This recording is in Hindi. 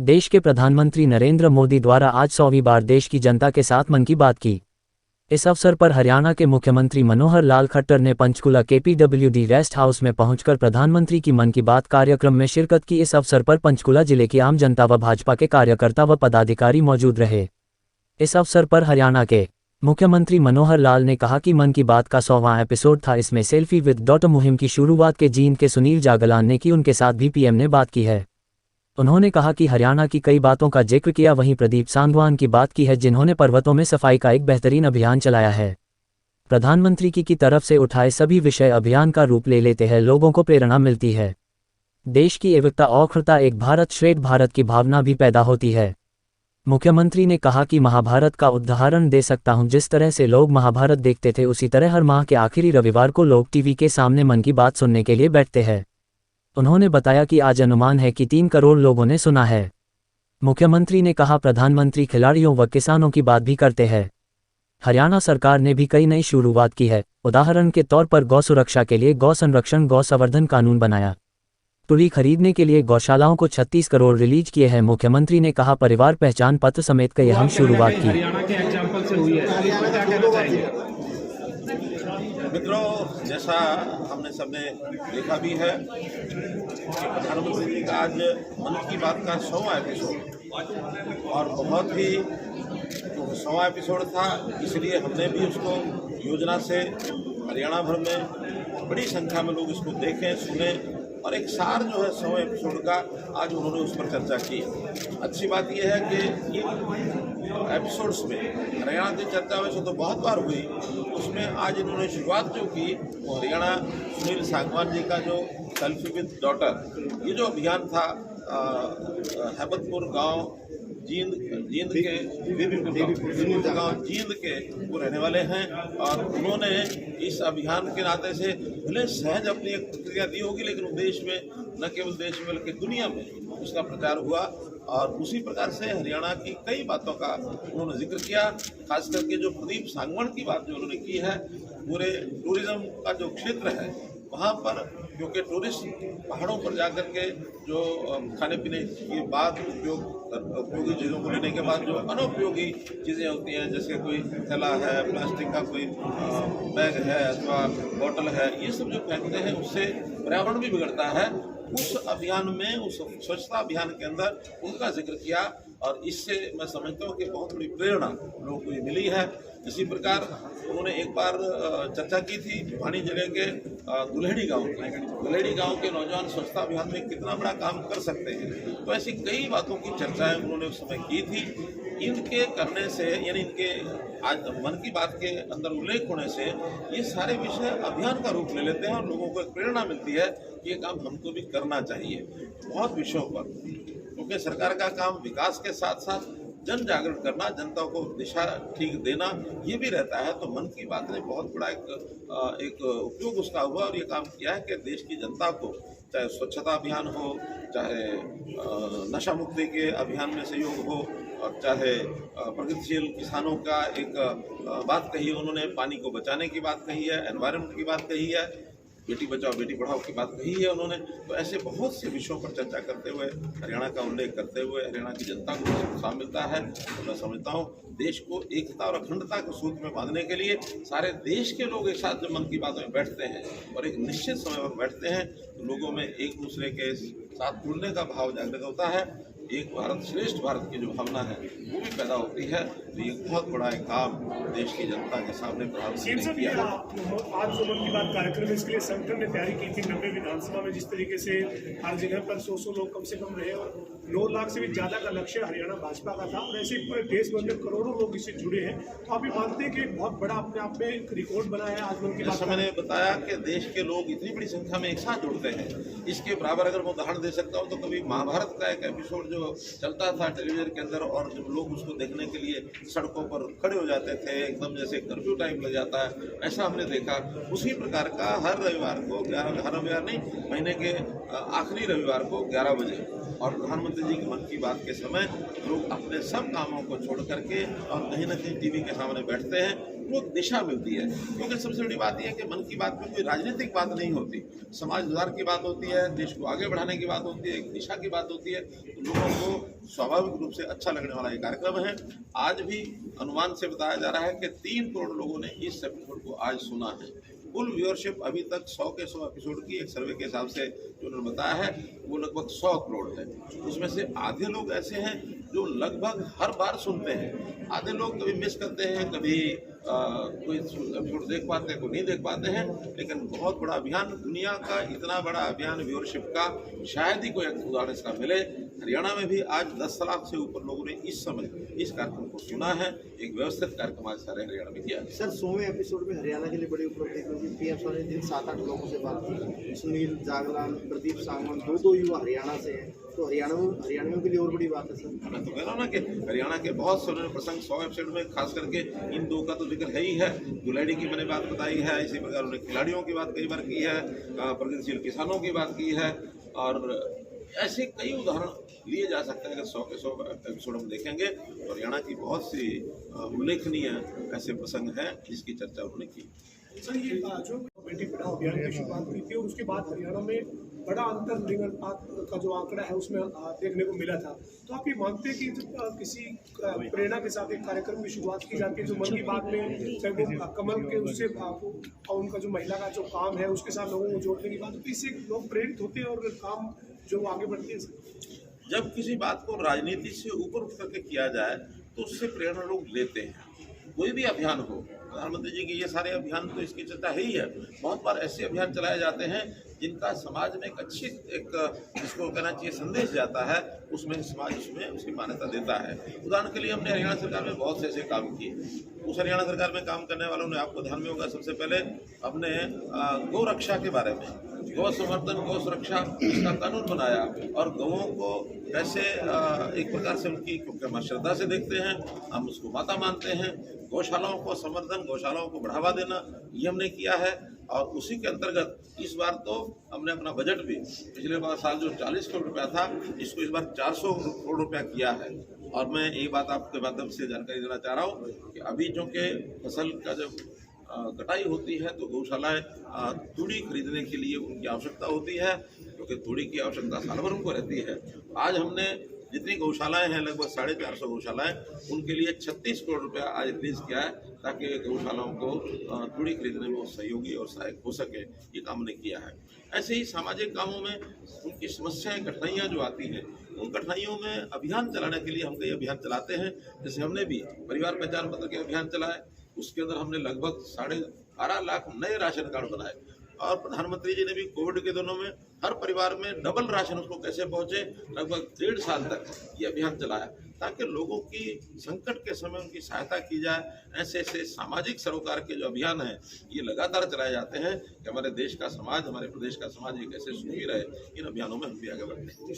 देश के प्रधानमंत्री नरेंद्र मोदी द्वारा आज 100वीं बार देश की जनता के साथ मन की बात की। इस अवसर पर हरियाणा के मुख्यमंत्री मनोहर लाल खट्टर ने पंचकुला KPWD रेस्ट हाउस में पहुंचकर प्रधानमंत्री की मन की बात कार्यक्रम में शिरकत की। इस अवसर पर पंचकुला जिले की आम जनता व भाजपा के कार्यकर्ता व पदाधिकारी मौजूद रहे। इस अवसर पर हरियाणा के मुख्यमंत्री मनोहर लाल ने कहा कि मन की बात का 100वां एपिसोड था। इसमें सेल्फी विद डॉटर मुहिम की शुरुआत के जींद के सुनील जागलान ने की। उनके साथ भी पीएम ने बात की है। उन्होंने कहा कि हरियाणा की कई बातों का जिक्र किया। वहीं प्रदीप सांगवान की बात की है, जिन्होंने पर्वतों में सफाई का एक बेहतरीन अभियान चलाया है। प्रधानमंत्री की तरफ से उठाए सभी विषय अभियान का रूप ले लेते हैं, लोगों को प्रेरणा मिलती है। देश की एकता और अखंडता, एक भारत श्रेष्ठ भारत की भावना भी पैदा होती है। मुख्यमंत्री ने कहा कि महाभारत का उदाहरण दे सकता हूं। जिस तरह से लोग महाभारत देखते थे, उसी तरह हर माह के आखिरी रविवार को लोग टीवी के सामने मन की बात सुनने के लिए बैठते हैं। उन्होंने बताया कि आज अनुमान है कि 3 करोड़ लोगों ने सुना है। मुख्यमंत्री ने कहा प्रधानमंत्री खिलाड़ियों व किसानों की बात भी करते हैं। हरियाणा सरकार ने भी कई नई शुरुआत की है। उदाहरण के तौर पर गौ सुरक्षा के लिए गौ संरक्षण गौ संवर्धन कानून बनाया। टुरी खरीदने के लिए गौशालाओं को 36 करोड़ रिलीज किए हैं। मुख्यमंत्री ने कहा परिवार पहचान पत्र समेत कई अहम शुरुआत की। हरियाणा के एग्जाम्पल से हुई है, क्या कहना चाहेंगे? मित्रों, जैसा हमने सबने देखा भी है कि प्रधानमंत्री जी का आज मन की बात का 100वां एपिसोड और बहुत ही 100वां एपिसोड था, इसलिए हमने भी उसको योजना से हरियाणा भर में बड़ी संख्या में लोग इसको देखें, सुने और एक सार जो है 100 एपिसोड का आज उन्होंने उस पर चर्चा की। अच्छी बात यह है कि इन एपिसोड्स में हरियाणा की चर्चा वैसे तो बहुत बार हुई, उसमें आज इन्होंने शुरुआत जो की वो हरियाणा सुनील सांगवान जी का जो सेल्फी विद डॉटर, ये जो अभियान था हैबतपुर गांव जींद के वो रहने वाले हैं और उन्होंने इस अभियान के नाते से भले सहज अपनी एक प्रतिक्रिया दी होगी, लेकिन देश में, न केवल देश में बल्कि दुनिया में उसका प्रचार हुआ। और उसी प्रकार से हरियाणा की कई बातों का उन्होंने जिक्र किया, खास करके जो प्रदीप सांगवान की बात जो उन्होंने की है, पूरे टूरिज्म का जो क्षेत्र है वहाँ पर, क्योंकि टूरिस्ट पहाड़ों पर जाकर के जो खाने पीने के बाद उपयोगी चीज़ों को लेने के बाद जो अनुपयोगी चीज़ें होती हैं, जैसे कोई थैला है, प्लास्टिक का कोई बैग है अथवा बॉटल है, ये सब जो फेंकते हैं उससे पर्यावरण भी बिगड़ता है। उस अभियान में, उस स्वच्छता अभियान के अंदर उनका जिक्र किया और इससे मैं समझता हूँ कि बहुत बड़ी प्रेरणा लोगों को ये मिली है। इसी प्रकार उन्होंने एक बार चर्चा की थी भिवानी जिले के दुल्हेड़ी गांव के नौजवान स्वच्छता अभियान में कितना बड़ा काम कर सकते हैं। तो ऐसी कई बातों की चर्चाएं उन्होंने उस समय की थी। इनके करने से, यानी इनके आज मन की बात के अंदर उल्लेख होने से ये सारे विषय अभियान का रूप ले लेते हैं और लोगों को एक प्रेरणा मिलती है कि ये काम हमको भी करना चाहिए बहुत विषयों पर, क्योंकि सरकार का काम विकास के साथ साथ जन जागरण करना, जनता को दिशा ठीक देना, ये भी रहता है। तो मन की बात ने बहुत बड़ा एक उपयोग उसका हुआ और ये काम किया है कि देश की जनता को, चाहे स्वच्छता अभियान हो, चाहे नशा मुक्ति के अभियान में सहयोग हो और चाहे प्रगतिशील किसानों का एक बात कही उन्होंने, पानी को बचाने की बात कही है, एनवायरनमेंट की बात कही है, बेटी बचाओ बेटी पढ़ाओ की बात कही है उन्होंने। तो ऐसे बहुत से विषयों पर चर्चा करते हुए, हरियाणा का उल्लेख करते हुए हरियाणा की जनता को उत्साह मिलता है। तो मैं समझता हूँ देश को एकता और अखंडता के सूत्र में बांधने के लिए सारे देश के लोग एक साथ जब मन की बात में बैठते हैं और एक निश्चित समय पर बैठते हैं तो लोगों में एक दूसरे के साथ जुड़ने का भाव जागृत होता है। एक भारत श्रेष्ठ भारत की जो भावना है वो भी पैदा होती है। तो ये बहुत बड़ा एक काम देश की जनता के सामने प्रधानमंत्री ने किया। आज जो मन की बात कार्यक्रम, इसके लिए संगठन ने तैयारी की थी 90 विधानसभा में, जिस तरीके से हर जगह पर 100 लोग कम से कम रहे और 9 लाख से भी ज़्यादा का लक्ष्य हरियाणा भाजपा का था और ऐसे पूरे देश भर में करोड़ों लोग इससे जुड़े हैं। तो आप ये मानते हैं कि एक बहुत बड़ा अपने आप में एक रिकॉर्ड बना है आज मन की बात? जैसा मैंने बताया कि देश के लोग इतनी बड़ी संख्या में एक साथ जुड़ते हैं, इसके बराबर अगर मैं उदाहरण दे सकता हूँ तो कभी महाभारत का एक एपिसोड जो चलता था टेलीविजन के अंदर और जब लोग उसको देखने के लिए सड़कों पर खड़े हो जाते थे, एकदम जैसे कर्फ्यू टाइम लग जाता है, ऐसा हमने देखा। उसी प्रकार का हर रविवार को, हर रविवार नहीं, महीने के आखिरी रविवार को 11 बजे और प्रधानमंत्री प्रधानमंत्री जी के मन की बात के समय लोग अपने सब कामों को छोड़ करके और कहीं ना कहीं टीवी के सामने बैठते हैं, वो दिशा मिलती है। क्योंकि सबसे बड़ी बात यह है कि मन की बात में कोई राजनीतिक बात नहीं होती, समाज सुधार की बात होती है, देश को आगे बढ़ाने की बात होती है, एक दिशा की बात होती है। तो लोगों को स्वाभाविक रूप से अच्छा लगने वाला ये कार्यक्रम है। आज भी अनुमान से बताया जा रहा है कि 3 करोड़ लोगों ने इस एपिसोड को आज सुना है। कुल व्यूअरशिप अभी तक 100 के 100 एपिसोड की एक सर्वे के हिसाब से जो उन्होंने बताया है वो लगभग 100 करोड़ है। उसमें से आधे लोग ऐसे हैं जो लगभग हर बार सुनते हैं, आधे लोग कभी मिस करते हैं, कभी कोई एपिसोड देख पाते हैं, कोई नहीं देख पाते हैं। लेकिन बहुत बड़ा अभियान, दुनिया का इतना बड़ा अभियान व्यूअरशिप का शायद ही कोई उदाहरण इसका मिले। हरियाणा में भी आज 10 लाख से ऊपर लोगों ने इस समय इस कार्यक्रम को सुना है। एक व्यवस्थित कार्यक्रम आज सारे हरियाणा में किया। सर 100वें एपिसोड में हरियाणा के लिए बड़ी उपलब्धि क्योंकि पीएम सर ने दिन 7-8 लोगों से बात की, सुनील जागलान, प्रदीप सावंत, 2 युवा हरियाणा से हैं, तो हरियाणियों के लिए और बड़ी बात है सर। मैं तो कह रहा हूँ ना कि हरियाणा के बहुत से उन्होंने प्रसंग 100 एपिसोड में खास करके इन 2 का तो जिक्र है ही है। गुलाडी की मैंने बात बताई है, इसी प्रकार उन्होंने खिलाड़ियों की बात कई बार की है, प्रगतिशील किसानों की बात की है, और ऐसे कई उदाहरण लिए जा सकते हैं। अगर 100 के 100 एपिसोड हम देखेंगे तो हरियाणा की बहुत सी उल्लेखनीय ऐसे प्रसंग हैं जिसकी चर्चा उन्होंने की। सर ये जो बेटी पढ़ाओ अभियान की शुरुआत हुई थी और उसके बाद हरियाणा में बड़ा अंतर लिंग अनुपात का जो आंकड़ा है उसमें देखने को मिला था, तो आप ये मानते हैं कि जब किसी प्रेरणा के साथ एक कार्यक्रम की शुरुआत की जाती है जो मन की बात में चाहे वो कमल के उससे और उनका जो महिला का जो काम है उसके साथ लोगों को जोड़ने की बात, तो इससे लोग प्रेरित होते हैं और काम जो आगे बढ़ती है। जब किसी बात को राजनीति से ऊपर उठ करके किया जाए तो उससे प्रेरणा लोग लेते हैं। कोई भी अभियान हो, प्रधानमंत्री जी के ये सारे अभियान तो इसकी चर्चा है ही है। बहुत बार ऐसे अभियान चलाए जाते हैं जिनका समाज में एक अच्छी जिसको कहना चाहिए संदेश जाता है, उसमें समाज उसमें उसकी मान्यता देता है। उदाहरण के लिए हमने हरियाणा सरकार में बहुत से ऐसे काम किए। उस हरियाणा सरकार में काम करने वालों ने, आपको ध्यान में होगा, सबसे पहले हमने गौ रक्षा के बारे में, गौ संवर्धन, गौ सुरक्षा इसका कानून बनाया और गौओं को कैसे एक प्रकार से उनकी, क्योंकि हम श्रद्धा से देखते हैं, हम उसको माता मानते हैं, गौशालाओं को संवर्धन, गौशालाओं को बढ़ावा देना, ये हमने किया है। और उसी के अंतर्गत इस बार तो हमने अपना बजट भी पिछले साल जो 40 करोड़ रुपया था, इसको इस बार 400 करोड़ रुपया किया है। और मैं एक बात आपके माध्यम से जानकारी देना चाह रहा हूँ कि अभी जो कि फसल का जब कटाई होती है तो गौशालाएं तूड़ी खरीदने के लिए उनकी आवश्यकता होती है, क्योंकि तूड़ी की आवश्यकता साल भर उनको रहती है। आज हमने जितनी गौशालाएं हैं, लगभग 450 गौशालाएं, उनके लिए 36 करोड़ रुपया आज रिलीज किया है ताकि गौशालाओं को तूड़ी खरीदने में सहयोगी और सहायक हो सके। ये काम हमने किया है। ऐसे ही सामाजिक कामों में उनकी समस्याएं, कठिनाइयाँ जो आती हैं, उन कठिनाइयों में अभियान चलाने के लिए हम कई अभियान चलाते हैं। जैसे हमने भी परिवार पहचान पत्र के अभियान चलाए, उसके अंदर हमने लगभग 12.5 लाख नए राशन कार्ड बनाए। और प्रधानमंत्री जी ने भी कोविड के दिनों में हर परिवार में डबल राशन उसको कैसे पहुंचे, लगभग 1.5 साल तक ये अभियान चलाया ताकि लोगों की संकट के समय उनकी सहायता की जाए। ऐसे ऐसे सामाजिक सरोकार के जो अभियान हैं ये लगातार चलाए जाते हैं कि हमारे देश का समाज, हमारे प्रदेश का समाज एक ऐसे सुखी रहे। इन अभियानों में हम भी आगे बढ़ते हैं।